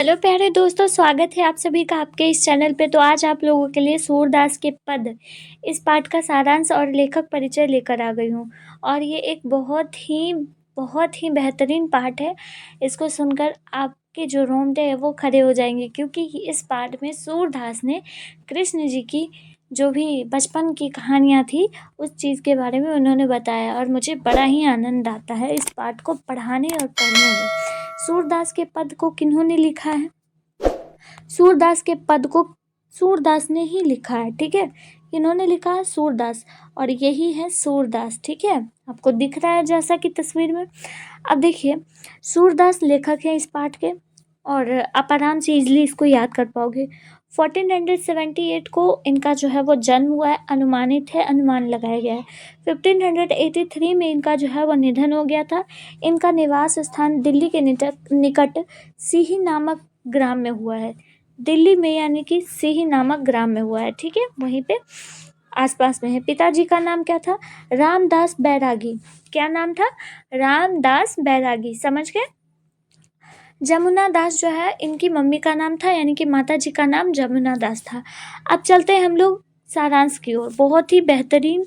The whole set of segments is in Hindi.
हेलो प्यारे दोस्तों, स्वागत है आप सभी का आपके इस चैनल पे। तो आज आप लोगों के लिए सूरदास के पद इस पाठ का सारांश और लेखक परिचय लेकर आ गई हूँ। और ये एक बहुत ही बेहतरीन पाठ है। इसको सुनकर आपके जो रोंगटे हैं वो खड़े हो जाएंगे, क्योंकि इस पाठ में सूरदास ने कृष्ण जी की जो भी बचपन की कहानियाँ थी उस चीज़ के बारे में उन्होंने बताया। और मुझे बड़ा ही आनंद आता है इस पाठ को पढ़ाने और पढ़ने में। सूरदास के पद को किन्होंने लिखा है? सूरदास के पद को सूरदास ने ही लिखा है, ठीक है। इन्होंने लिखा है सूरदास, और यही है सूरदास, ठीक है। आपको दिख रहा है जैसा कि तस्वीर में। अब देखिए, सूरदास लेखक है इस पाठ के, और आप आराम से इजीली इसको याद कर पाओगे। 1478 को इनका जो है वो जन्म हुआ है, अनुमानित है, अनुमान लगाया गया है। 1583 में इनका जो है वो निधन हो गया था। इनका निवास स्थान दिल्ली के निकट सीही नामक ग्राम में हुआ है। दिल्ली में, यानी कि सीही नामक ग्राम में हुआ है, ठीक है, वहीं पे आसपास में है। पिताजी का नाम क्या था? रामदास बैरागी। क्या नाम था? रामदास बैरागी, समझ गए। जमुना दास जो है इनकी मम्मी का नाम था, यानी कि माता जी का नाम जमुना दास था। अब चलते हैं हम लोग सारांश की ओर। बहुत ही बेहतरीन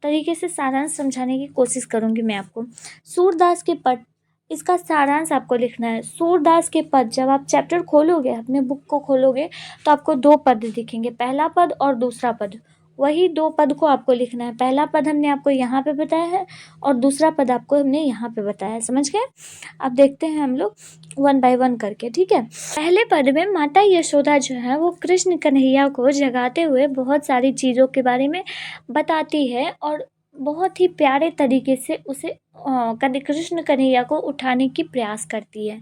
तरीके से सारांश समझाने की कोशिश करूंगी मैं आपको। सूरदास के पद, इसका सारांश आपको लिखना है। सूरदास के पद, जब आप चैप्टर खोलोगे, अपने बुक को खोलोगे, तो आपको दो पद दिखेंगे, पहला पद और दूसरा पद। वही दो पद को आपको लिखना है। पहला पद हमने आपको यहाँ पे बताया है और दूसरा पद आपको हमने यहाँ पे बताया है, समझ गए। अब देखते हैं हम लोग वन बाय वन करके, ठीक है। पहले पद में माता यशोदा जो है वो कृष्ण कन्हैया को जगाते हुए बहुत सारी चीज़ों के बारे में बताती है, और बहुत ही प्यारे तरीके से उसे कृष्ण कन्हैया को उठाने की प्रयास करती है।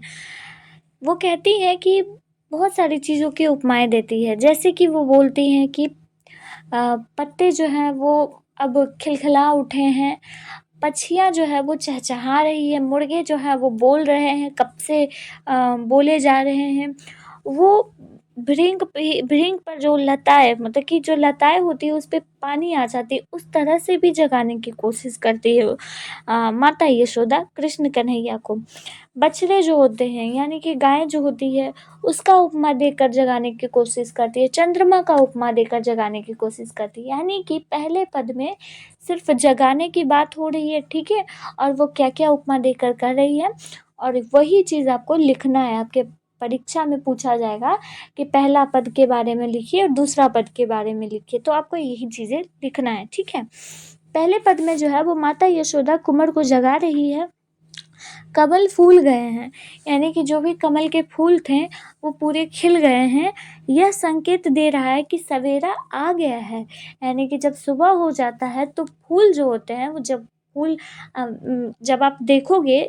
वो कहती है कि बहुत सारी चीज़ों की उपमाएं देती है, जैसे कि वो बोलती हैं कि पत्ते जो हैं वो अब खिलखिला उठे हैं, पक्षियाँ जो है वो चहचहा रही है, मुर्गे जो है वो बोल रहे हैं, कब से बोले जा रहे हैं। वो भृंग पर जो लताएं, मतलब कि जो लताएं होती है उस पे पानी आ जाती है, उस तरह से भी जगाने की कोशिश करती है माता यशोदा कृष्ण कन्हैया को। बछड़े जो होते हैं, यानी कि गाय जो होती है, उसका उपमा देकर जगाने की कोशिश करती है। चंद्रमा का उपमा देकर जगाने की कोशिश करती है। यानी कि पहले पद में सिर्फ जगाने की बात हो रही है, ठीक है, और वो क्या क्या उपमा देकर कर रही है, और वही चीज़ आपको लिखना है। आपके परीक्षा में पूछा जाएगा कि पहला पद के बारे में लिखिए और दूसरा पद के बारे में लिखिए, तो आपको यही चीज़ें लिखना है, ठीक है। पहले पद में जो है वो माता यशोदा कुंवर को जगा रही है। कमल फूल गए हैं, यानी कि जो भी कमल के फूल थे वो पूरे खिल गए हैं। यह संकेत दे रहा है कि सवेरा आ गया है। यानी कि जब सुबह हो जाता है तो फूल जो होते हैं वो जब आप देखोगे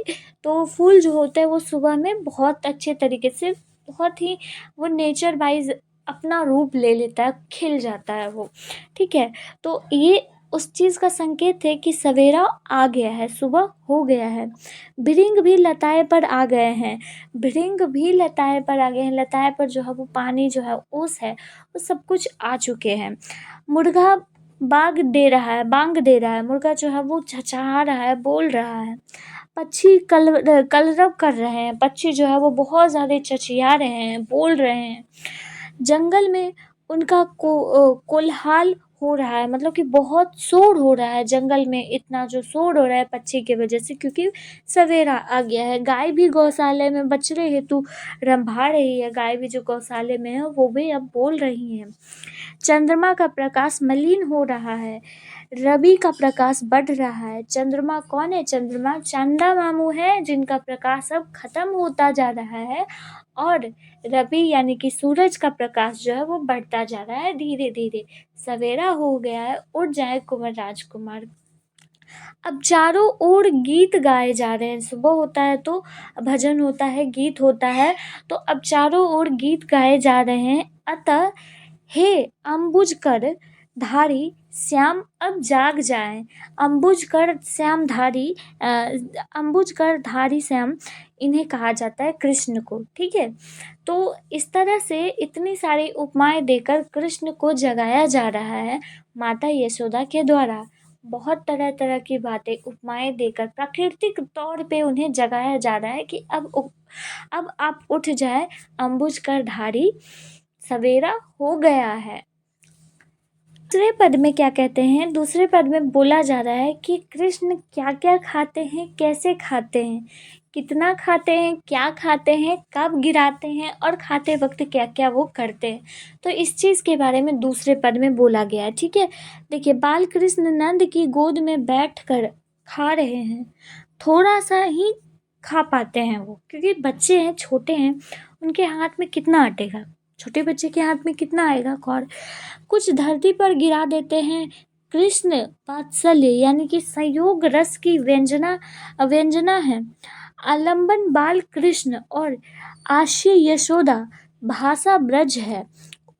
तो फूल जो होते हैं वो सुबह में बहुत अच्छे तरीके से, बहुत ही वो नेचर वाइज अपना रूप ले लेता है, खिल जाता है वो, ठीक है। तो ये उस चीज़ का संकेत है कि सवेरा आ गया है, सुबह हो गया है। भृंग भी लताए पर आ गए हैं। भृंग भी लताए पर आ गए हैं। लताए पर जो है वो पानी जो है, ओस है, वो सब कुछ आ चुके हैं। मुर्गा बांग दे रहा है। मुर्गा जो है वो चहचहा रहा है, बोल रहा है। पक्षी कलरव कर रहे हैं। पक्षी जो है वो बहुत ज़्यादा चचिया रहे हैं, बोल रहे हैं। जंगल में उनका कोलाहल हो रहा है, मतलब कि बहुत शोर हो रहा है जंगल में। इतना जो शोर हो रहा है पक्षी की वजह से, क्योंकि सवेरा आ गया है। गाय भी गौशाले में बछड़े हेतु रंभा रही है। गाय भी जो गौशाले में है वो भी अब बोल रही हैं। चंद्रमा का प्रकाश मलिन हो रहा है। रवि का प्रकाश बढ़ रहा है। चंद्रमा कौन है? चंद्रमा चंदा मामू है, जिनका प्रकाश अब खत्म होता जा रहा है, और रवि यानी कि सूरज का प्रकाश जो है वो बढ़ता जा रहा है धीरे धीरे। सवेरा हो गया है, उठ जाए कुंवर राजकुमार। अब चारों ओर गीत गाए जा रहे हैं। सुबह होता है तो भजन होता है, गीत होता है, तो अब चारों ओर गीत गाए जा रहे हैं। अतः हे अम्बुज कर धारी श्याम अब जाग जाएं। अम्बुज कर धारी श्याम, इन्हें कहा जाता है कृष्ण को, ठीक है। तो इस तरह से इतनी सारी उपमाएं देकर कृष्ण को जगाया जा रहा है माता यशोदा के द्वारा। बहुत तरह तरह की बातें उपमाएं देकर प्राकृतिक तौर पे उन्हें जगाया जा रहा है कि अब आप उठ जाए अम्बुज कर धारी, सवेरा हो गया है। दूसरे पद में क्या कहते हैं, दूसरे पद में बोला जा रहा है कि कृष्ण क्या क्या खाते हैं, कैसे खाते हैं, कितना खाते हैं, क्या खाते हैं, कब गिराते हैं और खाते वक्त क्या क्या वो करते हैं। तो इस चीज़ के बारे में दूसरे पद में बोला गया है। ठीक है, देखिए, बाल कृष्ण नंद की गोद में बैठ कर खा रहे हैं। थोड़ा सा ही खा पाते हैं वो, क्योंकि बच्चे हैं, छोटे हैं, उनके हाथ में कितना अटेगा, छोटे बच्चे के हाथ में कितना आएगा। और कुछ धरती पर गिरा देते हैं। कृष्ण वात्सल्य यानी कि संयोग रस की व्यंजना है। आलंबन बाल कृष्ण और आश्य यशोदा भाषा ब्रज है।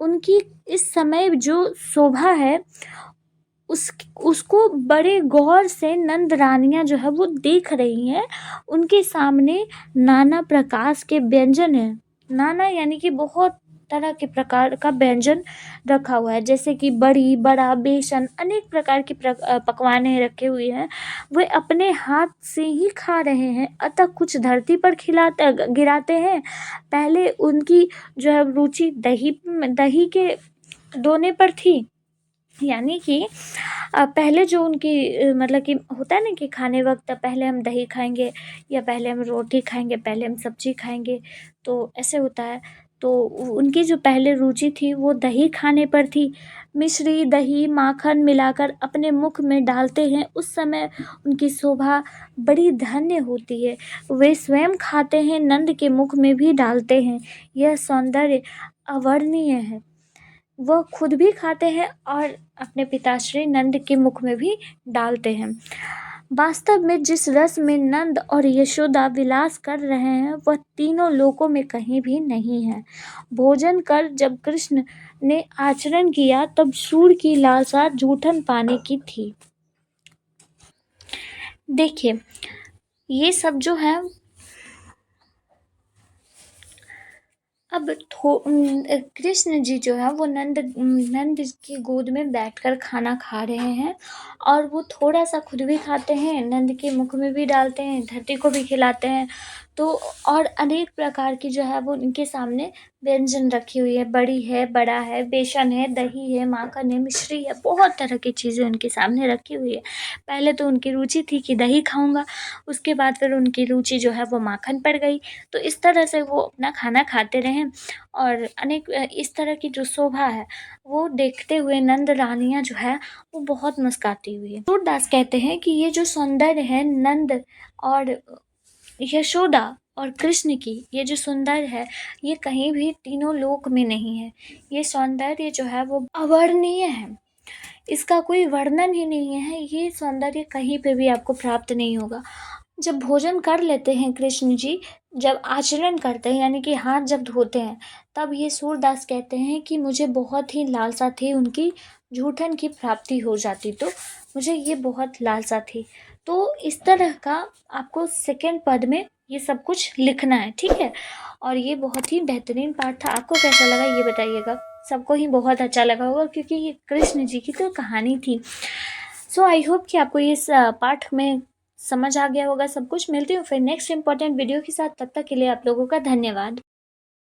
उनकी इस समय जो शोभा है उसको बड़े गौर से नंद रानियां जो है वो देख रही हैं। उनके सामने नाना प्रकार के व्यंजन है। नाना यानी कि बहुत तरह के प्रकार का व्यंजन रखा हुआ है, जैसे कि बड़ी बड़ा बेसन, अनेक प्रकार की पकवानें रखे हुए हैं। वे अपने हाथ से ही खा रहे हैं, अतः कुछ धरती पर गिराते हैं। पहले उनकी जो है रुचि दही के दोने पर थी, यानी कि पहले जो उनकी मतलब कि होता है ना कि खाने वक्त पहले हम दही खाएंगे या पहले हम रोटी खाएंगे, पहले हम सब्जी खाएंगे, तो ऐसे होता है। तो उनकी जो पहले रुचि थी वो दही खाने पर थी। मिश्री दही माखन मिलाकर अपने मुख में डालते हैं, उस समय उनकी शोभा बड़ी धन्य होती है। वे स्वयं खाते हैं, नंद के मुख में भी डालते हैं। यह सौंदर्य अवर्णनीय है। वह खुद भी खाते हैं और अपने पिताश्री नंद के मुख में भी डालते हैं। वास्तव में जिस रस में नंद और यशोदा विलास कर रहे हैं वह तीनों लोकों में कहीं भी नहीं है। भोजन कर जब कृष्ण ने आचरण किया तब सूर की लालसा जूठन पाने की थी। देखिए, ये सब जो है अब कृष्ण जी जो है वो नंद की गोद में बैठकर खाना खा रहे हैं और वो थोड़ा सा खुद भी खाते हैं, नंद के मुख में भी डालते हैं, धरती को भी खिलाते हैं। तो और अनेक प्रकार की जो है वो उनके सामने व्यंजन रखी हुई है। बड़ी है, बड़ा है, बेसन है, दही है, माखन है, मिश्री है, बहुत तरह की चीज़ें उनके सामने रखी हुई है। पहले तो उनकी रुचि थी कि दही खाऊंगा, उसके बाद फिर उनकी रुचि जो है वो माखन पर गई। तो इस तरह से वो अपना खाना खाते रहे और अनेक इस तरह की जो शोभा है वो देखते हुए नंद रानियां जो है वो बहुत मुस्काती हुई है। सूरदास कहते हैं कि ये जो सौंदर्य है नंद और यशोदा और कृष्ण की, ये जो सौंदर्य है ये कहीं भी तीनों लोक में नहीं है। ये सौंदर्य जो है वो अवर्णनीय है, इसका कोई वर्णन ही नहीं है। ये सौंदर्य कहीं पे भी आपको प्राप्त नहीं होगा। जब भोजन कर लेते हैं कृष्ण जी, जब आचरण करते हैं यानी कि हाथ जब धोते हैं, तब ये सूरदास कहते हैं कि मुझे बहुत ही लालसा थी उनकी जूठन की प्राप्ति हो जाती, तो मुझे ये बहुत लालसा थी। तो इस तरह का आपको सेकंड पद में ये सब कुछ लिखना है, ठीक है। और ये बहुत ही बेहतरीन पाठ था। आपको कैसा लगा ये बताइएगा। सबको ही बहुत अच्छा लगा होगा क्योंकि ये कृष्ण जी की तो कहानी थी। सो आई होप कि आपको इस पाठ में समझ आ गया होगा सब कुछ। मिलती हूँ फिर नेक्स्ट इंपॉर्टेंट वीडियो के साथ, तब तक के लिए आप लोगों का धन्यवाद।